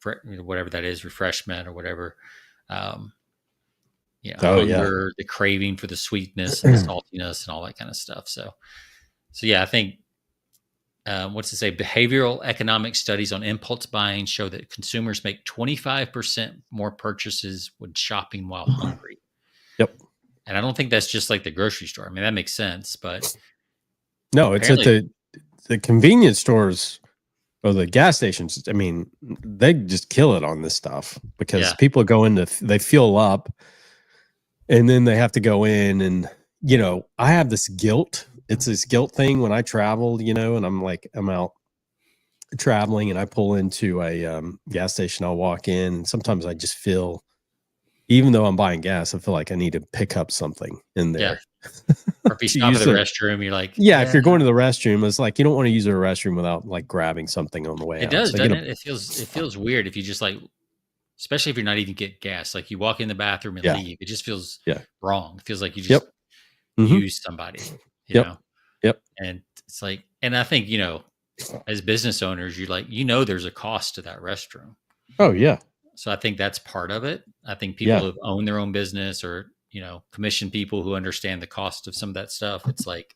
For, whatever that is, refreshment or whatever. Hunger, the craving for the sweetness and the saltiness and all that kind of stuff. So yeah, I think, what's it say? Behavioral economic studies on impulse buying show that consumers make 25% more purchases when shopping while hungry. Yep. And I don't think that's just like the grocery store. I mean, that makes sense, but no, it's at the convenience stores or the gas stations. I mean, they just kill it on this stuff because people go they fuel up, and then they have to go in, and I have this guilt. It's this guilt thing when I travel, and I'm out traveling and I pull into a gas station. I'll walk in, and sometimes I just feel, even though I'm buying gas, I feel like I need to pick up something in there. Yeah. Or if you stop at the restroom, you're like, if you're going to the restroom, it's like you don't want to use the restroom without like grabbing something on the way out. It does, doesn't it? It feels weird if you just like, especially if you're not even getting gas, like you walk in the bathroom and leave. It just feels wrong. It feels like you just used somebody. You know? Yep. And it's like, and I think, as business owners, you're like, there's a cost to that restroom. Oh yeah. So I think that's part of it. I think people who own their own business or, commission people who understand the cost of some of that stuff. It's like,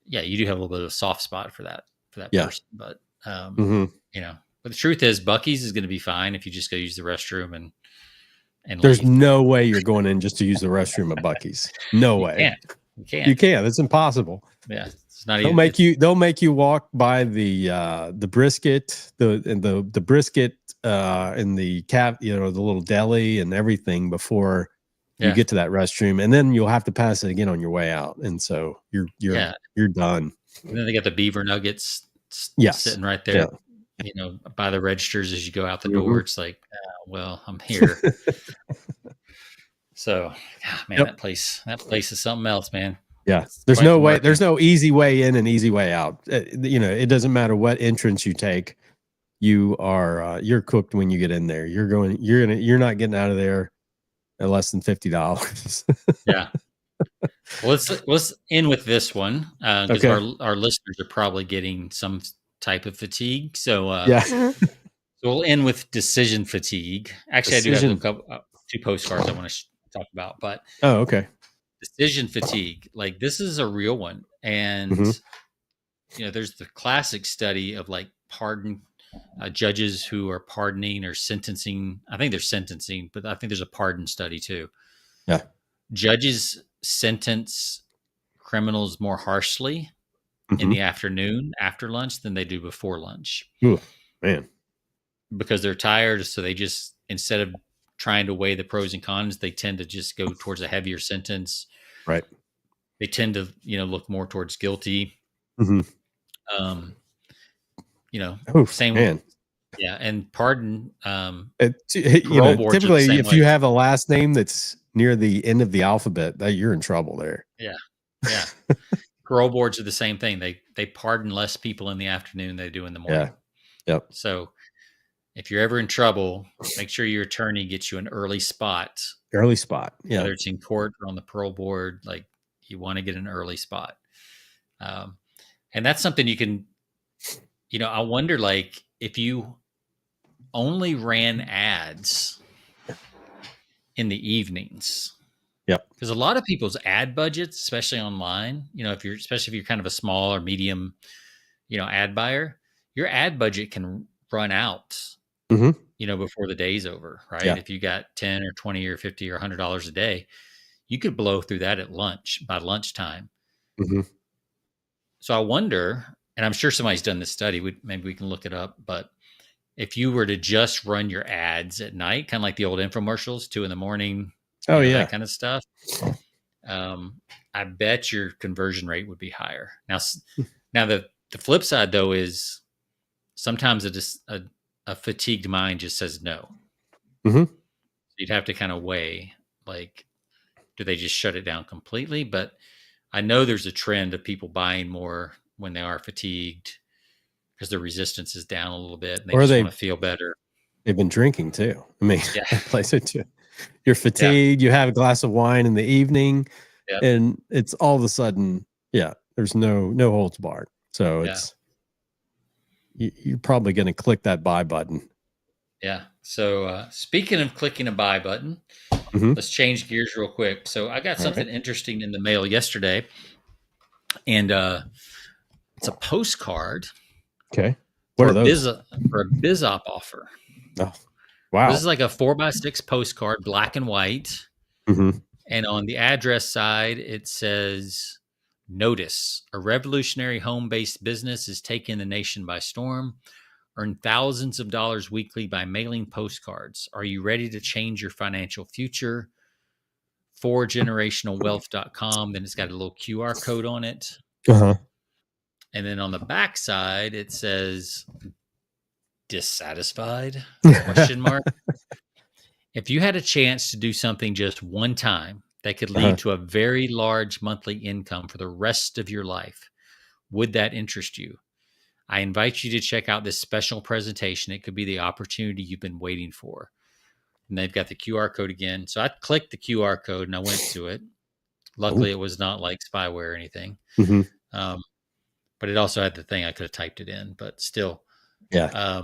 you do have a little bit of a soft spot for that person. But, but the truth is Buc-ee's is going to be fine if you just go use the restroom and there's leave. no way you're going in just to use the restroom at Buc-ee's. No way. You can't. It's impossible. Yeah. It's not they'll make you walk by the brisket, the brisket in the the little deli and everything before you get to that restroom, and then you'll have to pass it again on your way out, and so you're done. And then they got the beaver nuggets sitting right there, by the registers as you go out the door. It's like, well, I'm here. So, man, that place is something else, man. Yeah, there's no way. There's no easy way in and easy way out. It doesn't matter what entrance you take. You are you're cooked when you get in there. You're not getting out of there at less than $50. Yeah. Well, let's end with this one because our listeners are probably getting some type of fatigue. So so we'll end with decision fatigue. Actually, I do have two postcards I want to talk about, but decision fatigue, like this is a real one, and there's the classic study of like judges who are pardoning or sentencing. I think they're sentencing, but I think there's a pardon study too. Yeah, judges sentence criminals more harshly in the afternoon after lunch than they do before lunch. Ooh, man, because they're tired, so they just, instead of trying to weigh the pros and cons, they tend to just go towards a heavier sentence. Right. They tend to, look more towards guilty. Same. Man. Yeah. And pardon, typically if you have a last name that's near the end of the alphabet, you're in trouble there. Yeah. Yeah. Parole boards are the same thing. They pardon less people in the afternoon than they do in the morning. Yeah. Yep. So if you're ever in trouble, make sure your attorney gets you an early spot. Early spot. Yeah. Whether it's in court or on the parole board, like you want to get an early spot. And that's something you can, I wonder, like, if you only ran ads in the evenings. Yep. Because a lot of people's ad budgets, especially online, especially if you're kind of a small or medium, ad buyer, your ad budget can run out, before the day's over, right? Yeah. If you got 10 or 20 or 50 or $100 a day, you could blow through that by lunchtime. So I wonder, and I'm sure somebody's done this study. Maybe we can look it up. But if you were to just run your ads at night, kind of like the old infomercials, 2 a.m, Oh yeah. that kind of stuff, I bet your conversion rate would be higher. Now the flip side though is sometimes a fatigued mind just says no. Mm-hmm. You'd have to kind of weigh, like, do they just shut it down completely? But I know there's a trend of people buying more when they are fatigued because their resistance is down a little bit and they just want to feel better. They've been drinking too. I mean, Yeah. that plays it too. You're fatigued, you have a glass of wine in the evening, and it's all of a sudden, there's no holds barred. So it's you're probably going to click that buy button. Yeah. So speaking of clicking a buy button, let's change gears real quick. So I got something interesting in the mail yesterday, and it's a postcard. Okay. What are those? For a BizOp offer. Oh, wow. This is like a 4x6 postcard, black and white. And on the address side, it says, "Notice, a revolutionary home-based business is taking the nation by storm. Earn thousands of dollars weekly by mailing postcards. Are you ready to change your financial future? 4generationalwealth.com." Then it's got a little QR code on it. And then on the back side, it says, "Dissatisfied?" Question mark. If you had a chance to do something just one time that could lead to a very large monthly income for the rest of your life, would that interest you? I invite you to check out this special presentation. It could be the opportunity you've been waiting for. And they've got the QR code again. So I clicked the QR code and I went to it. Luckily, it was not like spyware or anything. But it also had the thing I could have typed it in, but still. Yeah.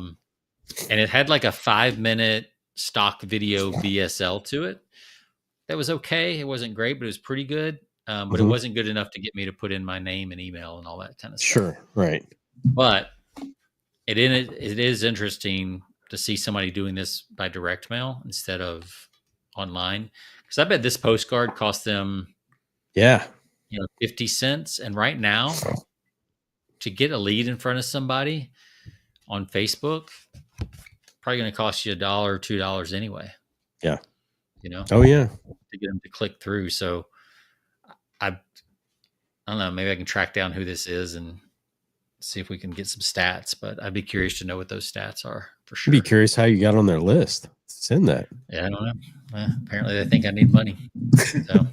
And it had like a 5-minute stock video VSL to it. That was okay. It wasn't great, but it was pretty good. But it wasn't good enough to get me to put in my name and email and all that kind of stuff. Sure. Right. But it is interesting to see somebody doing this by direct mail instead of online. Because I bet this postcard cost them 50 cents. And right now, to get a lead in front of somebody on Facebook, probably going to cost you $1 or $2 anyway. Yeah. Oh yeah. To get them to click through. So I don't know, maybe I can track down who this is and see if we can get some stats, but I'd be curious to know what those stats are for sure. I'd be curious how you got on their list. Send that. Yeah, I don't know. Apparently they think I need money. So.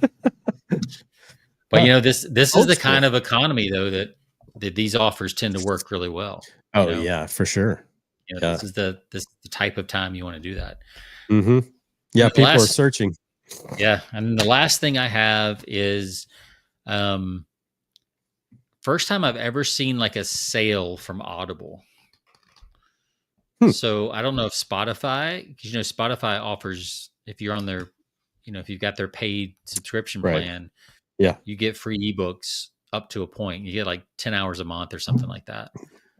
But this is the kind of economy though that these offers tend to work really well. Oh yeah, for sure. This is the type of time you want to do that. Yeah, people are searching. Yeah, and the last thing I have is first time I've ever seen like a sale from Audible. So I don't know if Spotify, because Spotify offers, if you're on their, if you've got their paid subscription plan, you get free ebooks up to a point. You get like 10 hours a month or something like that.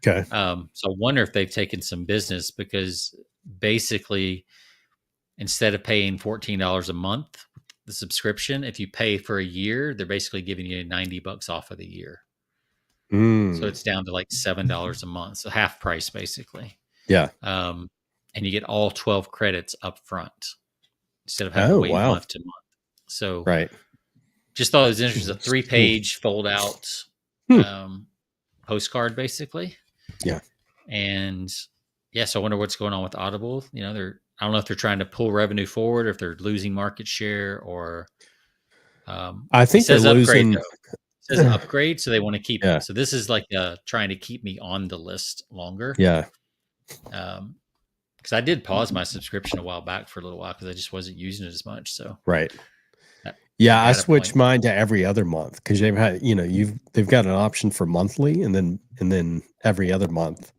Okay. So I wonder if they've taken some business, because basically instead of paying $14 a month, the subscription, if you pay for a year, they're basically giving you $90 off of the year. So it's down to like $7 a month. So half price basically. Yeah. And you get all 12 credits up front instead of having to wait month to month. So just thought it was interesting. It's a 3-page fold out postcard basically. Yeah. And so I wonder what's going on with Audible. I don't know if they're trying to pull revenue forward or if they're losing market share or I think they're losing. It says upgrade, so they want to keep it. So this is like trying to keep me on the list longer. Yeah. Because I did pause my subscription a while back for a little while because I just wasn't using it as much. So I switched mine to every other month because they've had they've got an option for monthly and then every other month.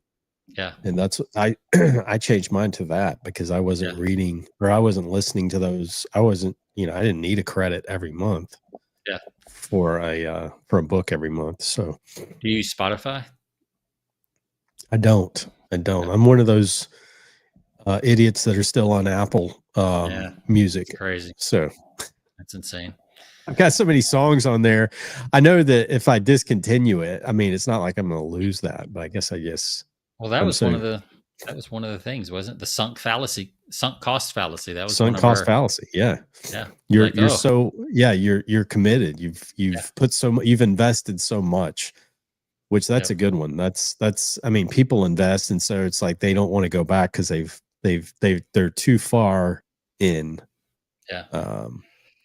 Yeah. And that's I changed mine to that because I wasn't reading or I wasn't listening to those. I wasn't, I didn't need a credit every month. Yeah. For a book every month. So do you use Spotify? I don't. I'm one of those idiots that are still on Apple Music. It's crazy. So that's insane. I've got so many songs on there. I know that if I discontinue it, I mean, it's not like I'm going to lose that, but I guess Well, that I'm was so one of the things, wasn't it? The sunk cost fallacy. That was one sunk of cost our, fallacy. Yeah. yeah. You're Like, oh, so you're committed. You've yeah, put so much, you've invested so much, which that's yep, a good one. That's I mean, people invest, and so it's like they don't want to go back because they're too far in yeah.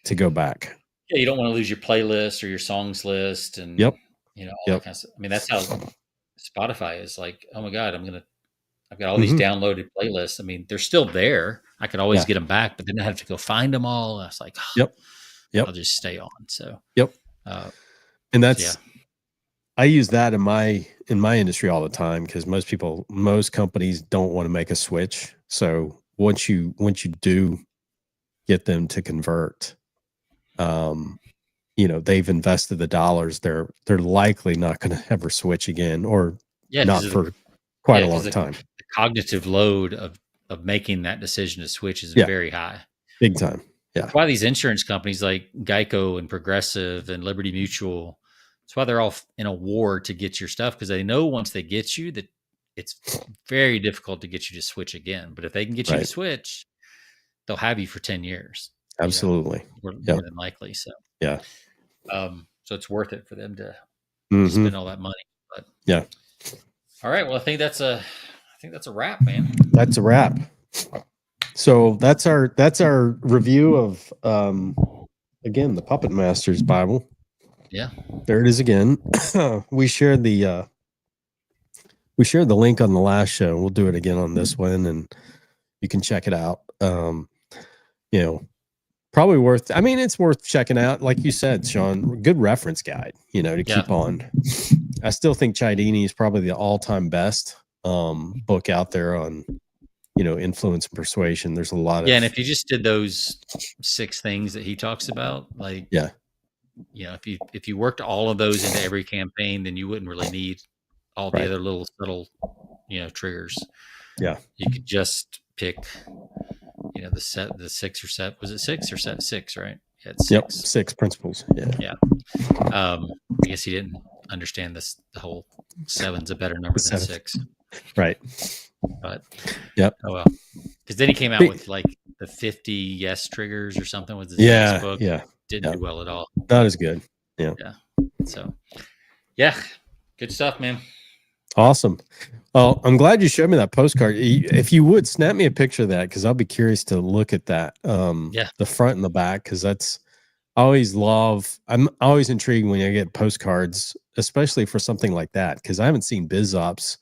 to go back. Yeah, you don't want to lose your playlist or your songs list and, Yep. all that Yep. kind of stuff. I mean, that's how Spotify is like, oh my God, I've got all these Hmm. downloaded playlists. I mean, they're still there. I could always Yeah. get them back, but then I have to go find them all. I was like, oh, Yep. I'll Yep. just stay on. So, Yep. uh, And so yeah, I use that in my industry all the time because most companies don't want to make a switch. So once you do get them to convert, um, they've invested the dollars. They're likely not going to ever switch again, or yeah, not for quite a because long the time. cognitive load of making that decision to switch is Yeah, very high. big time. Yeah, That's why these insurance companies like Geico and Progressive and Liberty Mutual, that's why they're all in a war to get your stuff, because they know once they get you that it's very difficult to get you to switch again. But if they can get you to right. switch, they'll have you for 10 years, Absolutely. more, Yeah, more than likely. So, yeah. so it's worth it for them to Hmm. spend all that money. But Yeah, all right, well, I think that's a wrap, man. that's a wrap. So that's our review of again the Puppet Master's Bible. Yeah, There it is again. We shared the link on the last show. We'll do it again on this one, and you can check it out. You know, probably worth. I mean, it's worth checking out. Like you said, Sean, good reference guide. To yeah, keep on. I still think Cialdini is probably the all-time best book out there on influence and persuasion. There's a lot yeah. of And if you just did those 6 things that he talks about, like, yeah, if you worked all of those into every campaign, then you wouldn't really need all the right, other little subtle, triggers. yeah, You could just pick, the 6 or 7. Was it 6, right? Yeah, it's yep, 6. 6 principles. Yeah, Yeah. I guess he didn't understand this. The whole 7's a better number than 7, 6, right. but Yep. oh well. Because then he came out with like the 50 yes triggers or something with his Yeah, next book. yeah, Didn't do well at all. not as good. Yeah. Yeah. So, yeah, good stuff, man. Awesome. Well, I'm glad you showed me that postcard. If you would snap me a picture of that, because I'll be curious to look at that. Yeah. The front and the back, because I'm always intrigued when I get postcards, especially for something like that, because I haven't seen Biz Ops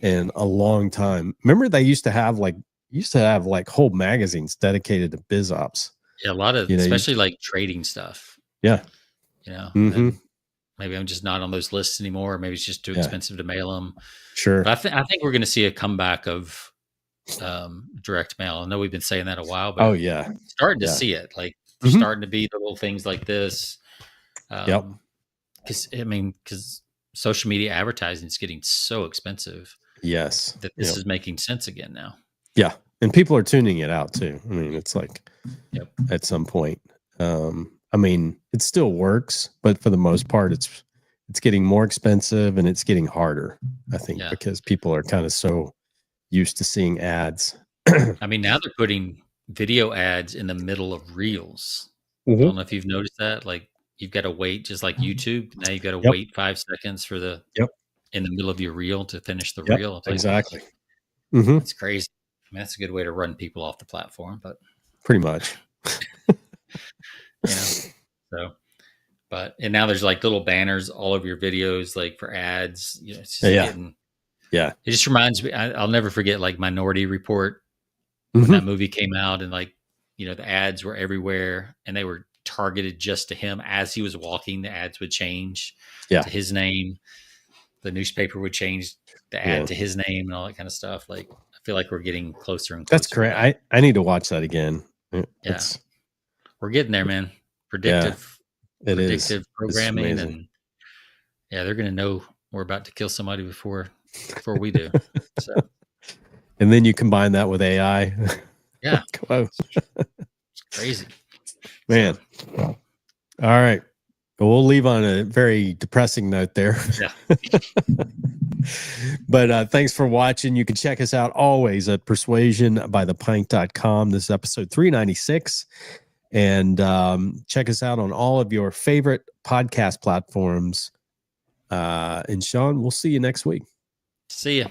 in a long time. Remember they used to have like whole magazines dedicated to Biz Ops. Yeah, a lot of, especially like trading stuff. Yeah. Mm-hmm. And maybe I'm just not on those lists anymore. Or maybe it's just too expensive to mail them. Sure. But I think we're going to see a comeback of direct mail. I know we've been saying that a while, but oh yeah, starting to see it. Like there's starting to be little things like this. Yep. Because social media advertising is getting so expensive. Yes. That this is making sense again now. Yeah. And people are tuning it out too. I mean, it's like at some point. I mean, it still works, but for the most part, it's getting more expensive and it's getting harder, I think, because people are kind of so used to seeing ads. I mean, now they're putting video ads in the middle of reels. I don't know if you've noticed that. Like you've got to wait, just like YouTube. Now you've got to wait 5 seconds for in the middle of your reel to finish the reel. Like, exactly. That's crazy. I mean, that's a good way to run people off the platform, but pretty much. And now there's like little banners all over your videos, like for ads. It's just getting. Yeah. It just reminds me. I'll never forget like Minority Report when that movie came out, and like the ads were everywhere, and they were targeted just to him. As he was walking, the ads would change to his name. The newspaper would change the ad to his name and all that kind of stuff. Like I feel like we're getting closer and closer. That's great. I need to watch that again. We're getting there, man. Predictive programming, and they're going to know we're about to kill somebody before we do. So, and then you combine that with AI. Yeah, Whoa. It's crazy, man. All right. We'll leave on a very depressing note there. Yeah. But thanks for watching. You can check us out always at persuasionbythepint.com. This is episode 396. And check us out on all of your favorite podcast platforms. And Sean, we'll see you next week. See ya.